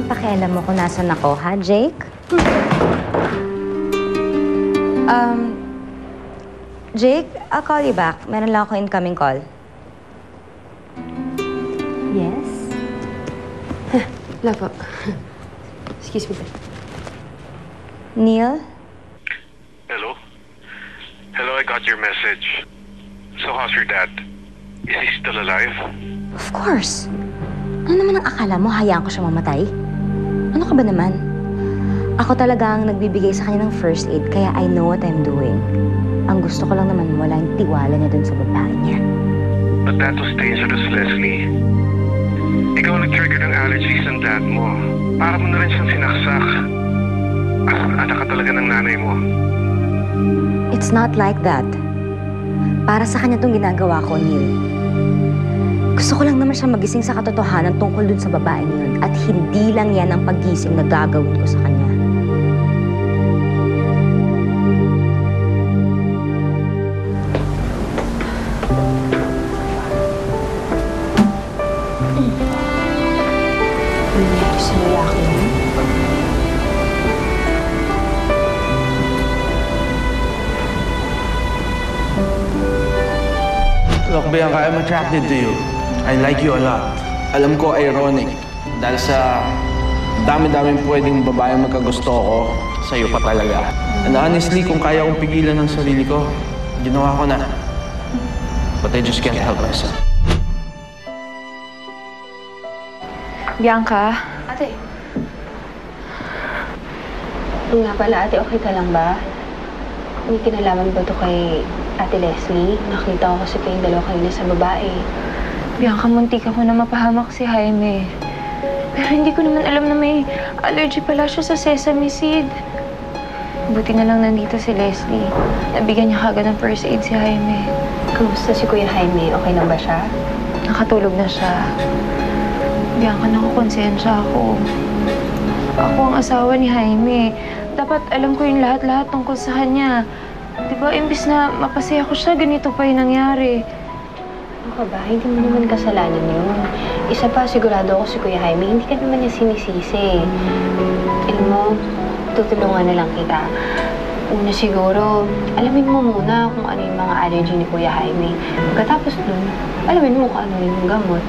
pakialam mo kung nasan ako, ha, Jake? Jake, I'll call you back. Meron lang ako incoming call. Yes? Wala po. Excuse me. Neil? Hello? Hello, I got your message. So how's your dad? Is he still alive? Of course. Ano naman ang akala mo? Hayaan ko siya mamatay? Ano ka ba naman? Ako talaga ang nagbibigay sa kanya ng first aid, kaya I know what I'm doing. Ang gusto ko lang naman wala yung tiwala niya dun sa babae niya. But that was dangerous, Leslie. Ikaw nag-trigger ng allergies ng dad mo. Para mo na rin siyang sinaksak. Anak ka talaga ng nanay mo. It's not like that. Para sa kanya itong ginagawa ko, Neil. Gusto ko lang naman siya magising sa katotohanan tungkol dun sa babaeng yun. At hindi lang yan ang paggising na gagawin ko sa kanya. Sa lalaki mo? Look, Bianca, I'm attracted to you. I like you a lot. Alam ko, ironic. Dahil sa dami-daming pwedeng babae magkagusto ko, sa'yo pa talaga. And honestly, kung kaya kong pigilan ng sarili ko, ginawa ko na. But I just can't help myself. Bianca? Ate. Nga pala, ate, okay ka lang ba? May kinalaman ba ito kay Ate Leslie? Nakita ko kasi kayong dalawa kanina sa babae. Bianca, muntik ako na mapahamak si Jaime. Pero hindi ko naman alam na may allergy pala siya sa sesame seed. Buti na lang nandito si Leslie. Nabigyan niya kagad ng first aid si Jaime. Kamusta si Kuya Jaime? Okay lang ba siya? Nakatulog na siya. Bianca, nakakonsensya ako. Ako ang asawa ni Jaime. Dapat alam ko yung lahat-lahat tungkol sa kanya. Diba, imbis na mapasaya ko siya, ganito pa yung nangyari. Ano ka ba? Hindi mo naman kasalanan yun. Isa pa, sigurado ako si Kuya Jaime, hindi ka naman niya sinisisi. Alam mo, tutulungan na lang kita. Una siguro, alamin mo muna kung ano yung mga allergy ni Kuya Jaime. Pagkatapos nun, alamin mo kung ano yung gamot.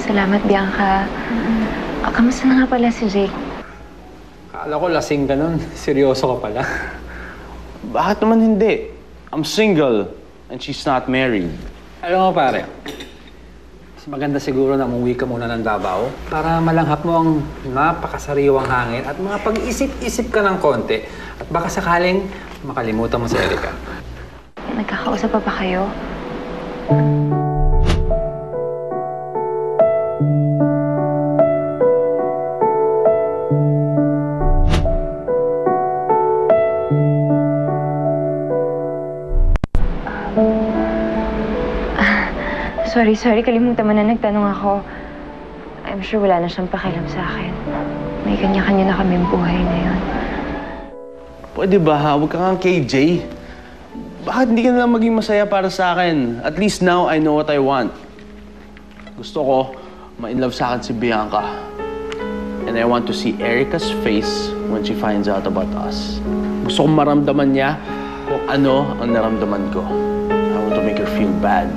Salamat, Bianca. Kamusta na nga pala si Jake? Akala ko lasing ka nun. Seryoso ka pala. Bakit naman hindi? I'm single and she's not married. Alam mo pare, mas maganda siguro na umuwi ka muna ng Davao para malanghap mo ang napakasariwang hangin at makapag-isip-isip ka ng konti at baka sakaling makalimutan mo si Erica. Nagkakausap pa ba kayo? Sorry, kalimutan mo na nagtanong ako. I'm sure wala na siyang pakialam sa akin. May kanya-kanya na kaming buhay ngayon. Pwede ba ha? Huwag ka nga KJ. Bakit hindi ka na lang maging masaya para sa akin? At least now, I know what I want. Gusto ko, ma-inlove sa akin si Bianca. And I want to see Erica's face when she finds out about us. Gusto kong maramdaman niya kung ano ang naramdaman ko. I want to make her feel bad.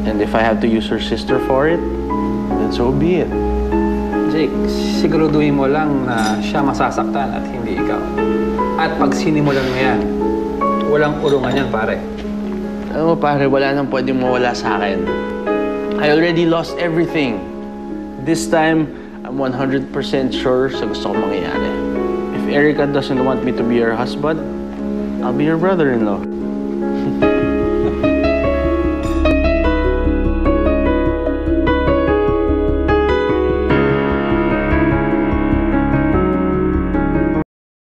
And if I have to use her sister for it, then so be it. Jake, siguraduhin mo lang na siya masasaktan at hindi ikaw. At pag sinimulan mo yan, walang urungan yan, pare. Alam mo, pare, wala nang pwedeng mawala sa akin. I already lost everything. This time, I'm 100% sure sa gusto kong mangyayari. If Erica doesn't want me to be her husband, I'll be her brother-in-law.